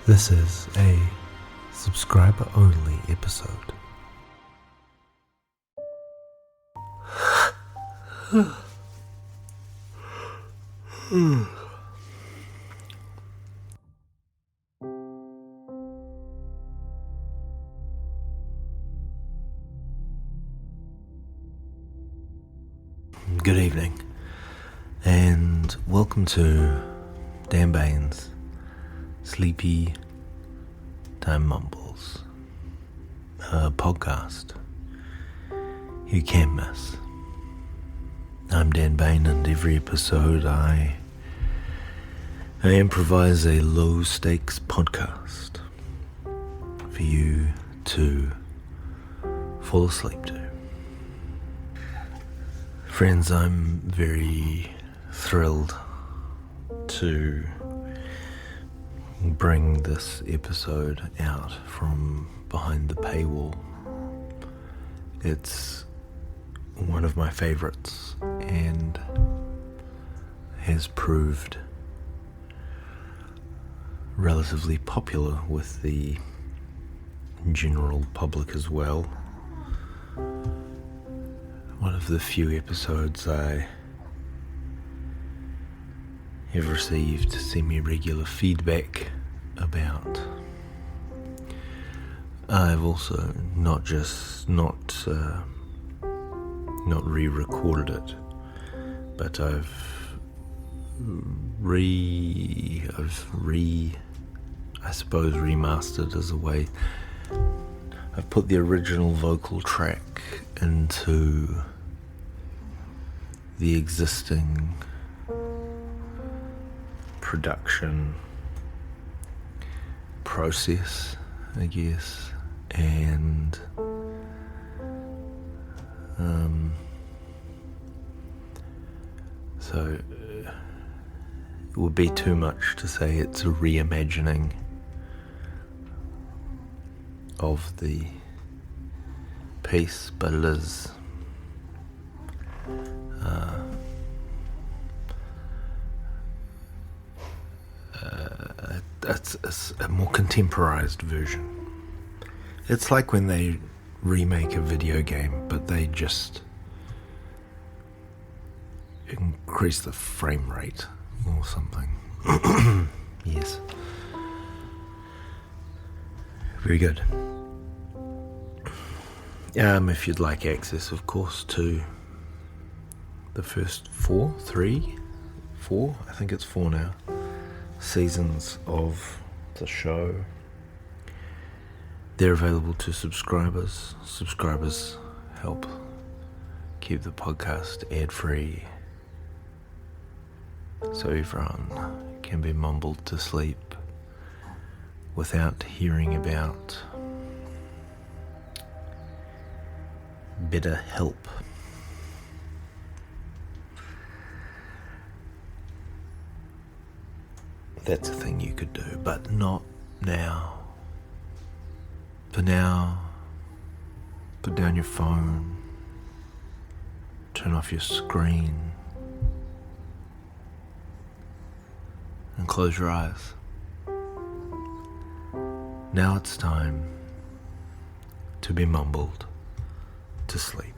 This is a subscriber-only episode. Good evening, and welcome to Dan Bain's Sleepy Time Mumbles, a podcast you can miss. I'm Dan Bain, and every episode I improvise a low-stakes podcast for you to fall asleep to. Friends, I'm very thrilled to bring this episode out from behind the paywall. It's one of my favorites and has proved relatively popular with the general public as well. One of the few episodes I have received semi-regular feedback about. I've also not re-recorded it, but I've remastered as a way. I've put the original vocal track into the existing production process, I guess, and so it would be too much to say it's a reimagining of the piece, but it is it's a more contemporized version. It's like when they remake a video game, but they just increase the frame rate or something. Yes. Very good. If you'd like access, of course, to the first four, I think it's 4 now, seasons of the show, they're available to subscribers. Subscribers help keep the podcast ad-free, so everyone can be mumbled to sleep without hearing about better help. That's a thing you could do, but not now. For now, put down your phone, turn off your screen, and close your eyes. Now it's time to be mumbled to sleep.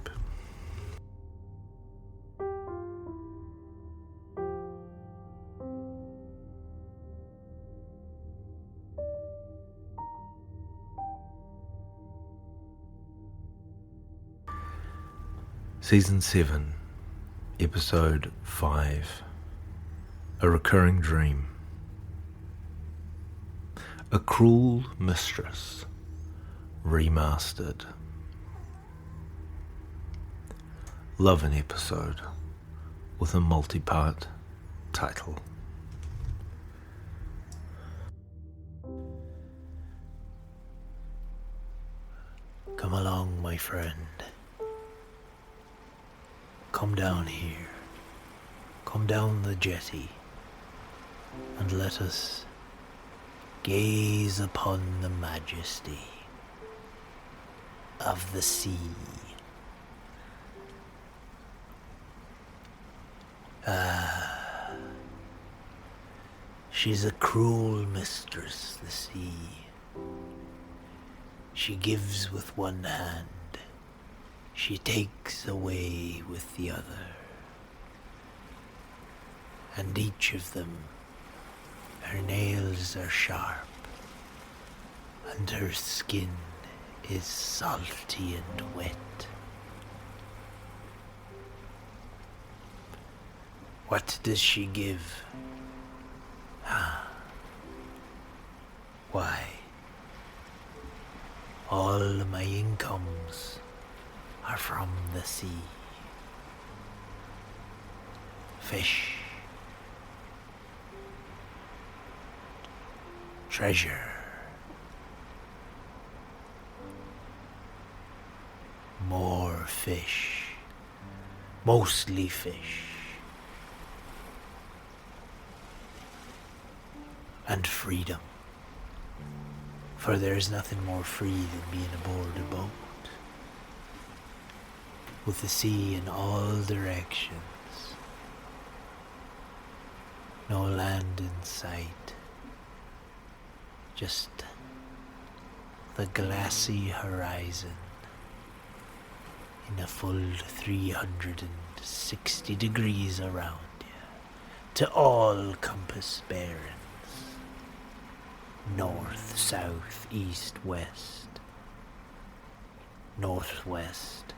Season 7, Episode 5, A Recurring Dream. A Cruel Mistress, Remastered. Love an episode with a multi-part title. Come along, my friend. Come down here, come down the jetty, and let us gaze upon the majesty of the sea. She's a cruel mistress, the sea. She gives with one hand, she takes away with the other. And each of them, her nails are sharp, and her skin is salty and wet. What does she give? Why, all my incomes are from the sea. Fish, treasure, more fish, mostly fish, and freedom. For there is nothing more free than being aboard a boat, with the sea in all directions, no land in sight, just the glassy horizon in a full 360 degrees around you, to all compass bearings. North, south, east, west, northwest,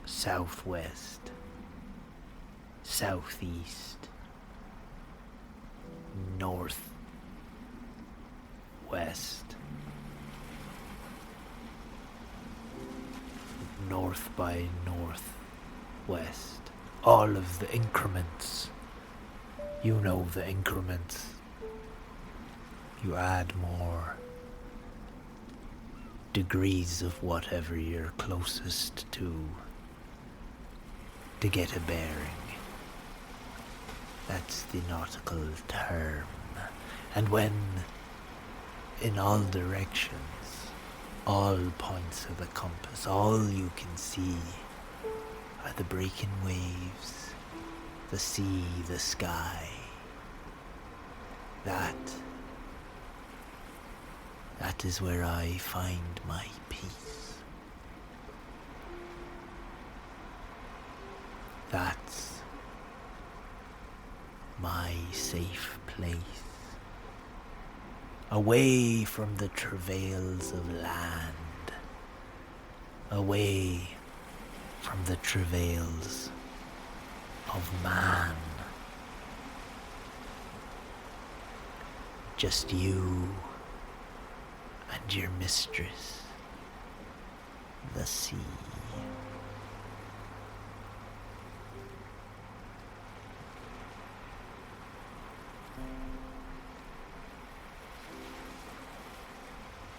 southwest, southeast, northwest, north by northwest. All of the increments. You know the increments. You add more degrees of whatever you're closest to get a bearing. That's the nautical term. And when in all directions, all points of the compass, all you can see are the breaking waves, the sea, the sky. That is where I find my peace. That's my safe place. Away from the travails of land. Away from the travails of man. Just you and your mistress, the sea.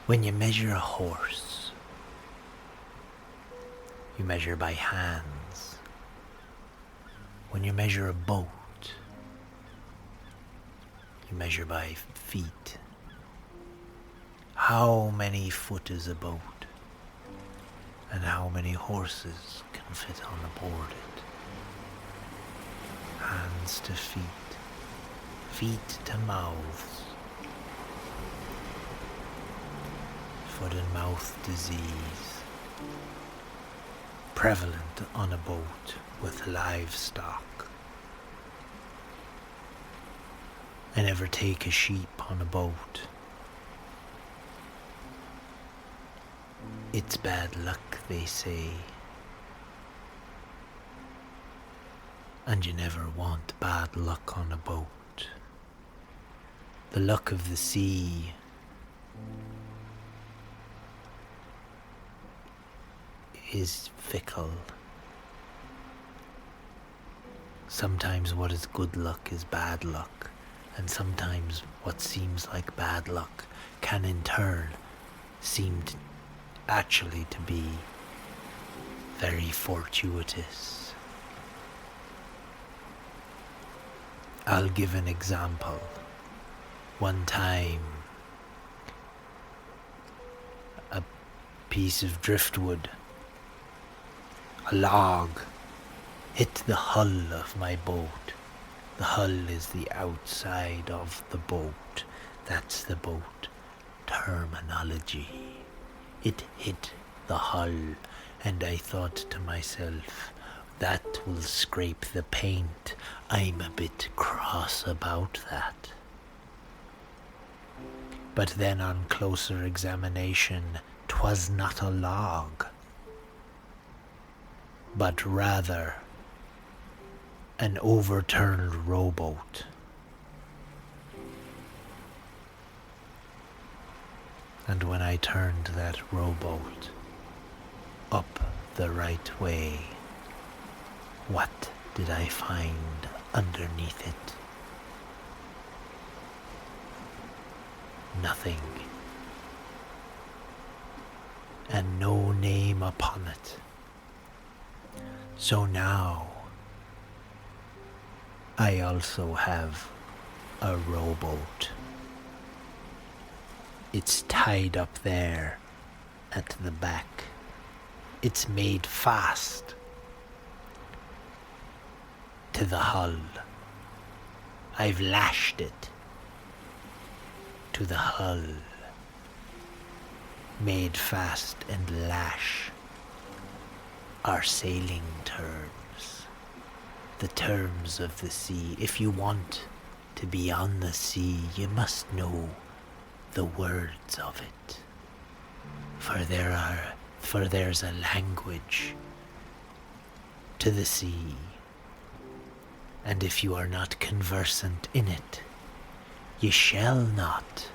When you measure a horse, you measure by hands. When you measure a boat, you measure by feet. How many foot is a boat? And how many horses can fit on aboard it? Hands to feet, feet to mouths. Foot and mouth disease, prevalent on a boat with livestock. I never take a sheep on a boat. It's bad luck, they say. And you never want bad luck on a boat. The luck of the sea is fickle. Sometimes what is good luck is bad luck, and sometimes what seems like bad luck can in turn seem actually to be very fortuitous. I'll give an example. One time, a piece of driftwood, a log, hit the hull of my boat The hull is the outside of the boat. That's the boat terminology. It hit the hull, and I thought to myself, that will scrape the paint. I'm a bit cross about that. But then on closer examination, 'twas not a log, but rather an overturned rowboat. And when I turned that rowboat up the right way, what did I find underneath it? Nothing. And no name upon it. So now I also have a rowboat. It's tied up there at the back. It's made fast to the hull. I've lashed it to the hull. Made fast and lash are sailing terms, the terms of the sea. If you want to be on the sea, you must know the words of it. For there's a language to the sea, and if you are not conversant in it, ye shall not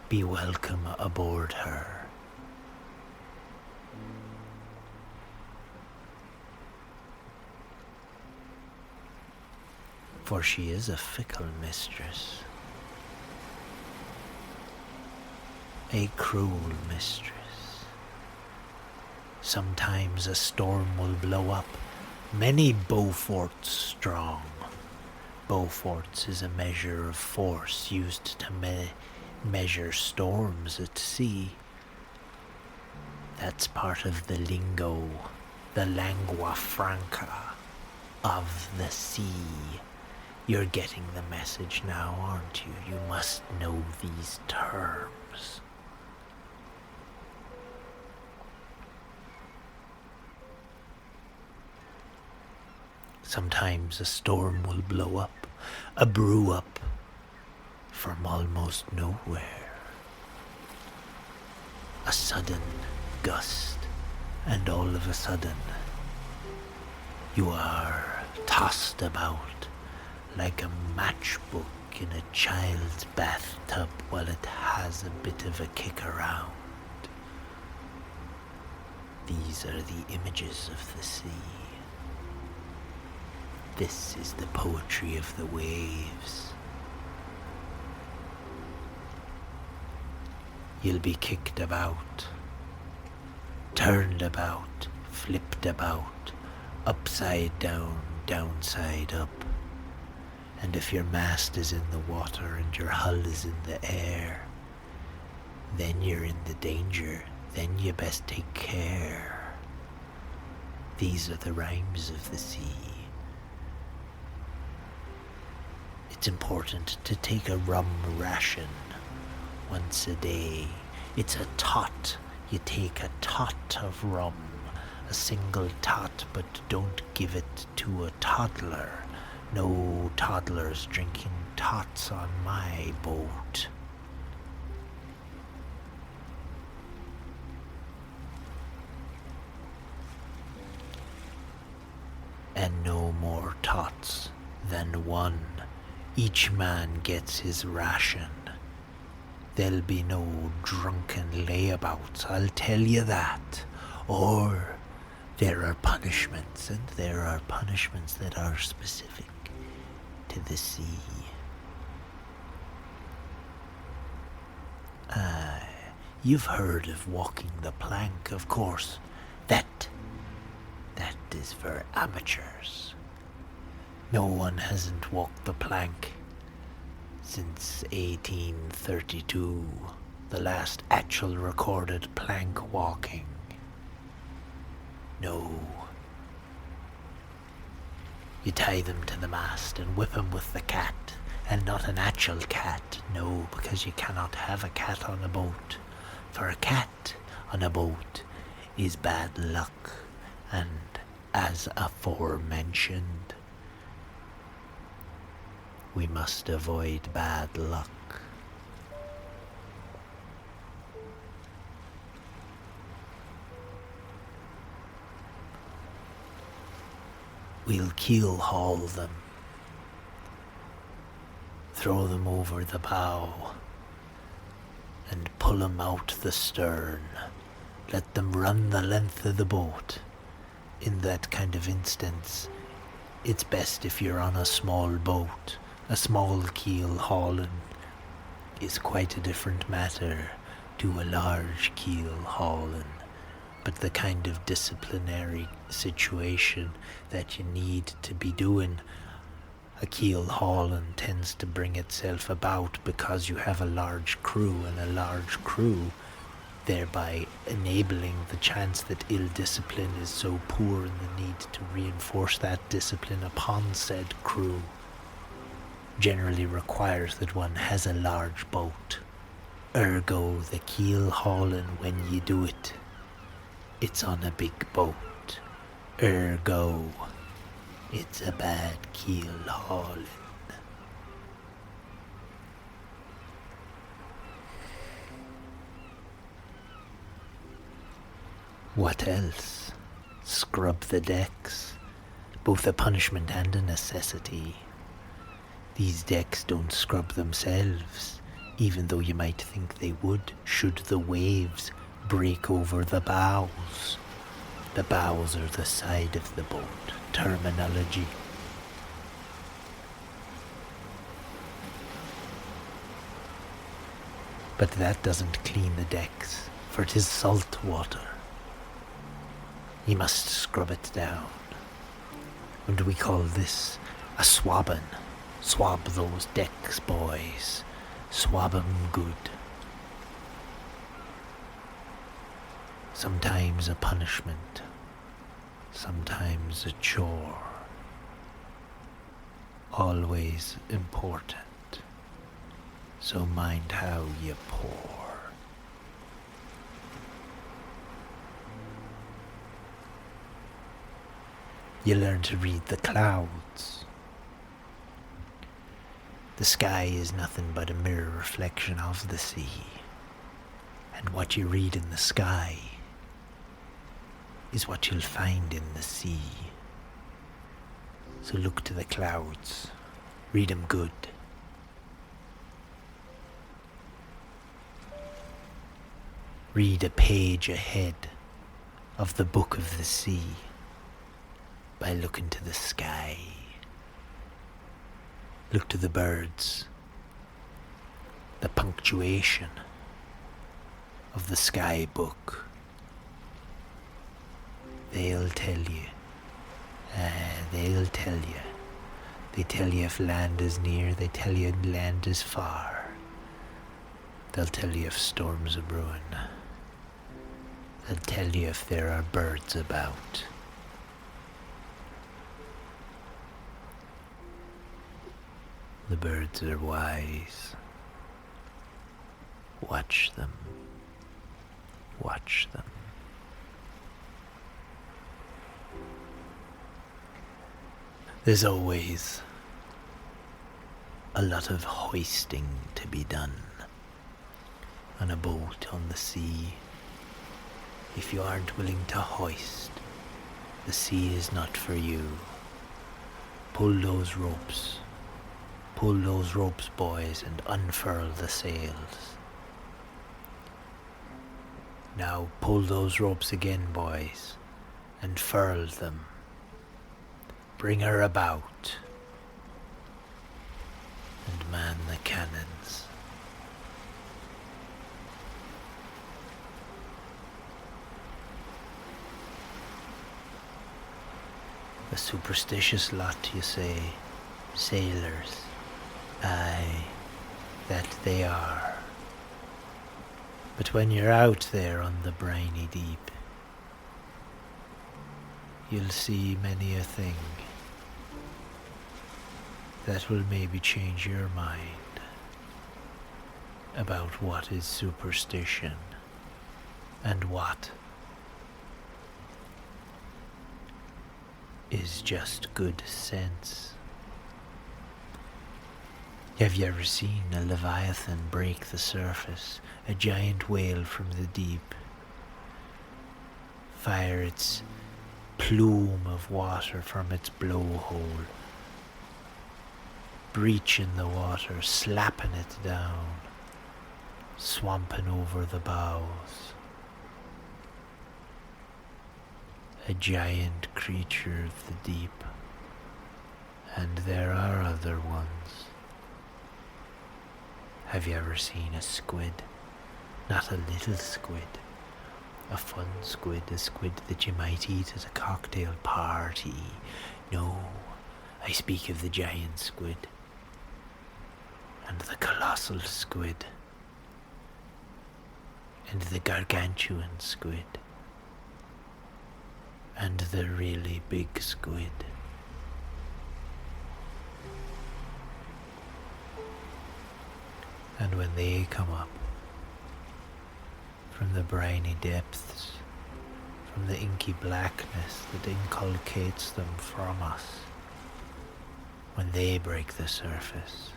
be welcome aboard her. For she is a fickle mistress, a cruel mistress. Sometimes a storm will blow up many Beauforts strong. Beauforts is a measure of force used to measure storms at sea. That's part of the lingo, the lingua franca of the sea. You're getting the message now, aren't you? You must know these terms. Sometimes a storm will blow up, a brew up from almost nowhere. A sudden gust, and all of a sudden you are tossed about like a matchbook in a child's bathtub while it has a bit of a kick around. These are the images of the sea. This is the poetry of the waves. You'll be kicked about, turned about, flipped about, upside down, downside up. And if your mast is in the water and your hull is in the air, then you're in the danger. Then you best take care. These are the rhymes of the sea. It's important to take a rum ration once a day. It's a tot. You take a tot of rum, a single tot, but don't give it to a toddler. No toddlers drinking tots on my boat. And no more tots than one. Each man gets his ration. There'll be no drunken layabouts, I'll tell you that. Or there are punishments, and there are punishments that are specific to the sea. You've heard of walking the plank, of course. That is for amateurs. No one hasn't walked the plank since 1832, the last actual recorded plank walking. No. You tie them to the mast and whip them with the cat, and not an actual cat, no, because you cannot have a cat on a boat, for a cat on a boat is bad luck, and as aforementioned, we must avoid bad luck. We'll keel haul them, throw them over the bow, and pull them out the stern. Let them run the length of the boat. In that kind of instance, it's best if you're on a small boat. A small keel hauling is quite a different matter to a large keel hauling. But the kind of disciplinary situation that you need to be doing a keel hauling tends to bring itself about because you have a large crew, and a large crew thereby enabling the chance that ill discipline is so poor, and the need to reinforce that discipline upon said crew generally requires that one has a large boat. Ergo, the keel hauling, when you do it, it's on a big boat. Ergo, it's a bad keel hauling. What else? Scrub the decks, both a punishment and a necessity. These decks don't scrub themselves, even though you might think they would should the waves break over the bows. The bows are the side of the boat. Terminology. But that doesn't clean the decks, for it is salt water. You must scrub it down. And we call this a swabbing. Swab those decks, boys. Swab 'em good. Sometimes a punishment, sometimes a chore. Always important, so mind how you pour. You learn to read the clouds. The sky is nothing but a mirror reflection of the sea, and what you read in the sky is what you'll find in the sea. So look to the clouds, read 'em good. Read a page ahead of the book of the sea by looking to the sky. Look to the birds, the punctuation of the sky book. They'll tell you. They'll tell you. They tell you if land is near, they tell you land is far. They'll tell you if storms are brewing. They'll tell you if there are birds about. The birds are wise. Watch them. Watch them. There's always a lot of hoisting to be done on a boat on the sea. If you aren't willing to hoist, the sea is not for you. Pull those ropes. Pull those ropes, boys, and unfurl the sails. Now pull those ropes again, boys, and furl them. Bring her about, and man the cannons. A superstitious lot, you say, sailors. Aye, that they are. But when you're out there on the briny deep, you'll see many a thing. that will maybe change your mind about what is superstition and what is just good sense. Have you ever seen a leviathan break the surface, a giant whale from the deep, fire its plume of water from its blowhole, breaching the water, slapping it down, swamping over the bows? A giant creature of the deep, and there are other ones. Have you ever seen a squid? Not a little squid, a fun squid, a squid that you might eat at a cocktail party. No, I speak of the giant squid, and the colossal squid, and the gargantuan squid, and the really big squid. And when they come up from the briny depths, from the inky blackness that inculcates them from us, when they break the surface,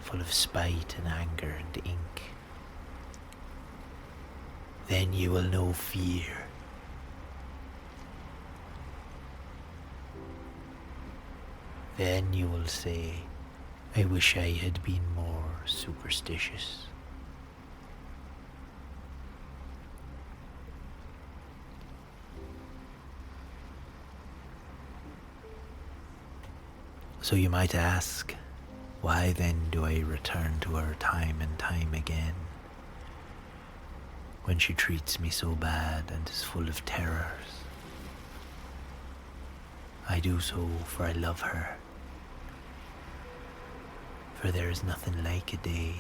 full of spite and anger and ink, then you will know fear. Then you will say, I wish I had been more superstitious. So you might ask, why then do I return to her time and time again, when she treats me so bad and is full of terrors? I do so for I love her. For there is nothing like a day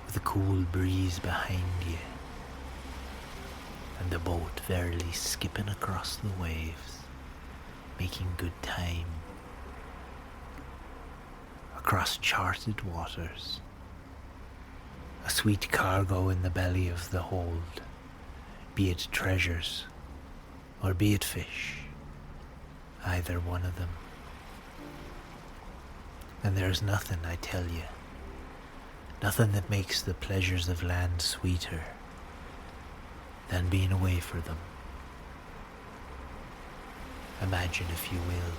with a cool breeze behind you and the boat verily skipping across the waves, making good time across charted waters, a sweet cargo in the belly of the hold, be it treasures or be it fish, either one of them. And there's nothing, I tell you, nothing that makes the pleasures of land sweeter than being away for them. Imagine, if you will,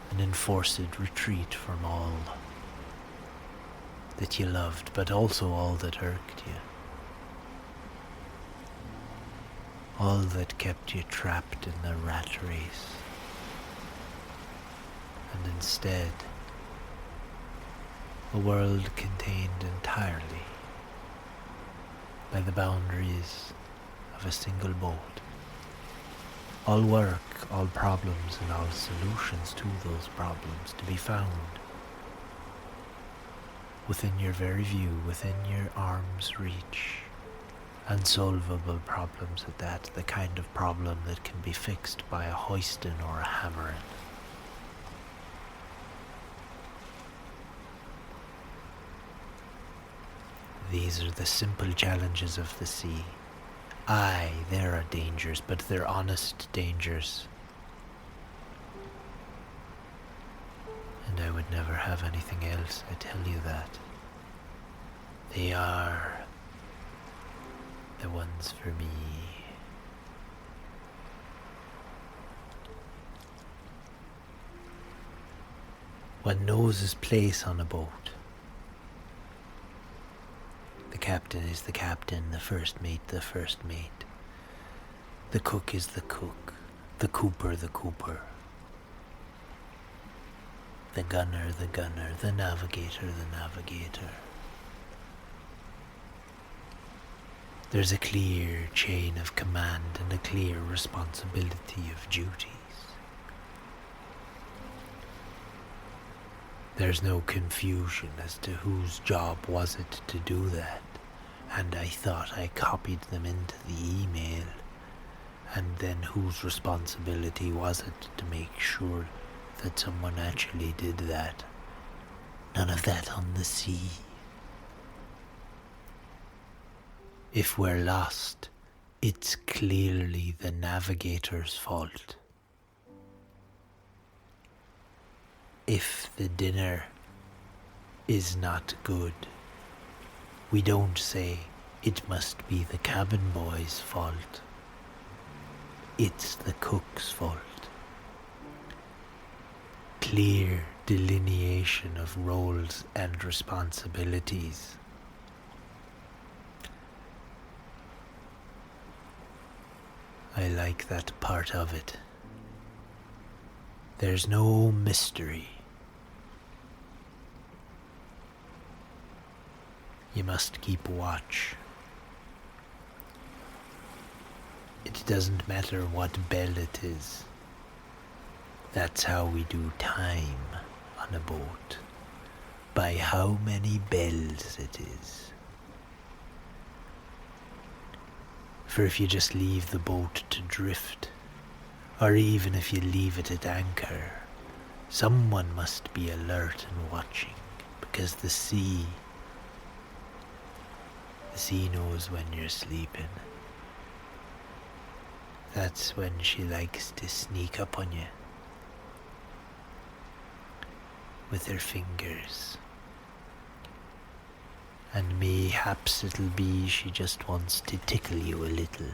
an enforced retreat from all that you loved, but also all that irked you, all that kept you trapped in the rat race. And instead, a world contained entirely by the boundaries of a single boat. All work, all problems, and all solutions to those problems to be found within your very view, within your arm's reach. Unsolvable problems at that, the kind of problem that can be fixed by a hoisting or a hammering. These are the simple challenges of the sea. Aye, there are dangers, but they're honest dangers. And I would never have anything else, I tell you that. They are the ones for me. One knows his place on a boat. The captain is the captain, the first mate the first mate. The cook is the cook, the cooper the cooper. The gunner the gunner, the navigator the navigator. There's a clear chain of command and a clear responsibility of duties. There's no confusion as to whose job was it to do that, and I thought I copied them into the email And then whose responsibility was it to make sure that someone actually did that? None of that on the sea. If we're lost, it's clearly the navigator's fault. If the dinner is not good, we don't say it must be the cabin boy's fault. It's the cook's fault. Clear delineation of roles and responsibilities. I like that part of it. There's no mystery. You must keep watch. It doesn't matter what bell it is. That's how we do time on a boat. By how many bells it is. For if you just leave the boat to drift, or even if you leave it at anchor, someone must be alert and watching, because the sea knows when you're sleeping. That's when she likes to sneak up on you with her fingers. And mayhaps it'll be she just wants to tickle you a little.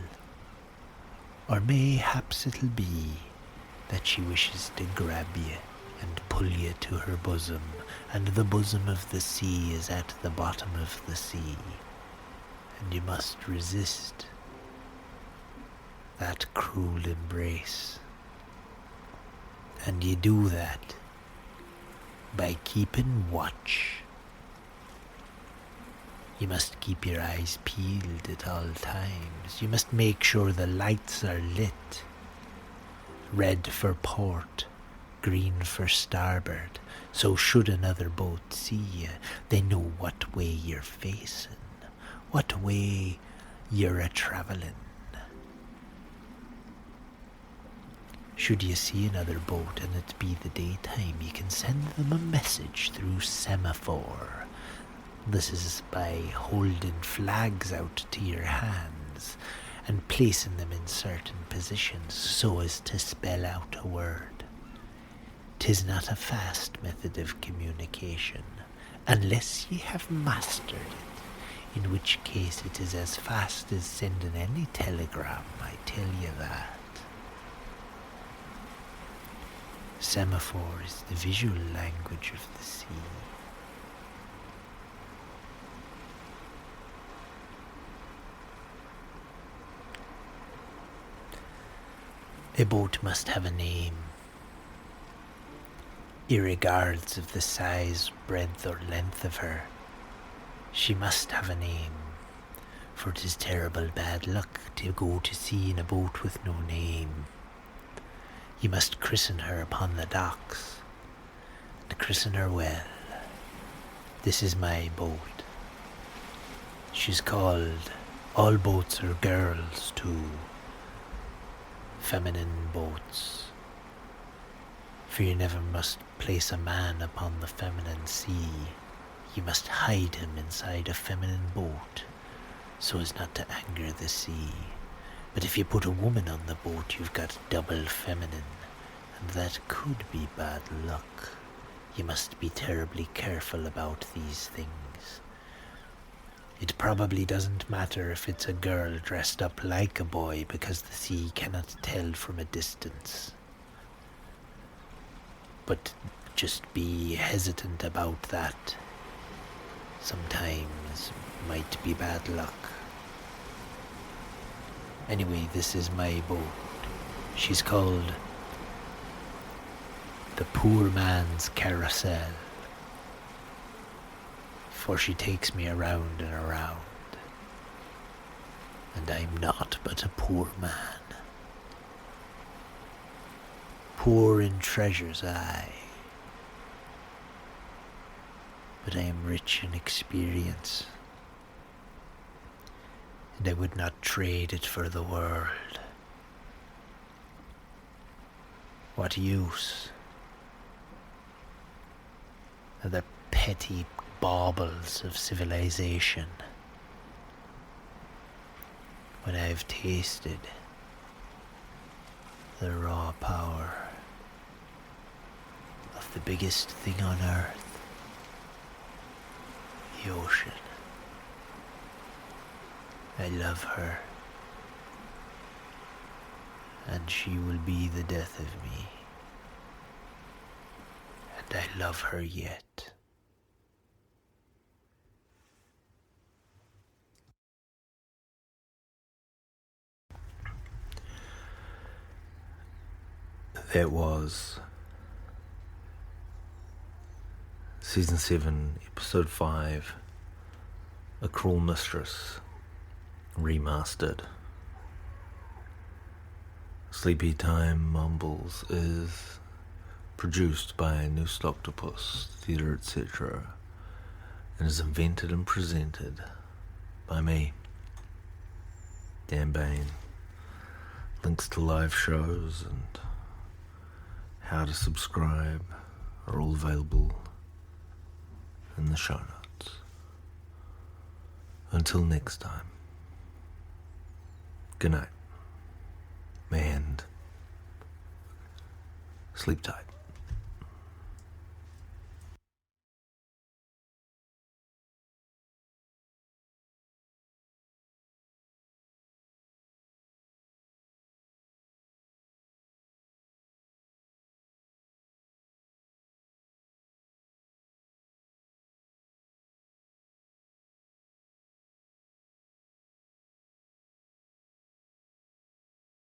Or mayhaps it'll be that she wishes to grab you and pull you to her bosom, and the bosom of the sea is at the bottom of the sea, and you must resist that cruel embrace. And you do that by keeping watch. You must keep your eyes peeled at all times. You must make sure the lights are lit. Red for port, green for starboard. So should another boat see you, they know what way you're facing, what way you're a-travelling. Should you see another boat and it be the daytime, you can send them a message through semaphore. This is by holding flags out to your hands and placing them in certain positions so as to spell out a word. 'Tis not a fast method of communication, unless ye have mastered it, in which case it is as fast as sending any telegram, I tell you that. Semaphore is the visual language of the sea. A boat must have a name, irregards of the size, breadth, or length of her. She must have a name, for 'tis terrible bad luck to go to sea in a boat with no name. You must christen her upon the docks, and christen her well. This is my boat. She's called All Boats Are Girls too. Feminine boats, for you never must place a man upon the feminine sea. You must hide him inside a feminine boat, so as not to anger the sea. But if you put a woman on the boat, you've got double feminine, and that could be bad luck. You must be terribly careful about these things. It probably doesn't matter if it's a girl dressed up like a boy, because the sea cannot tell from a distance. But just be hesitant about that. Sometimes might be bad luck. Anyway, this is my boat. She's called the Poor Man's Carousel, for she takes me around and around, and I'm not but a poor man. Poor in treasures, aye, but I am rich in experience, and I would not trade it for the world. What use are the petty baubles of civilization when I've tasted the raw power of the biggest thing on earth, the ocean? I love her, and she will be the death of me, and I love her yet. That was Season 7, Episode 5, A Cruel Mistress, Remastered. Sleepy Time Mumbles is produced by Noose Octopus Theatre, etc., and is invented and presented by me, Dan Bain. Links to live shows and how to subscribe are all available in the show notes. Until next time, good night, and sleep tight.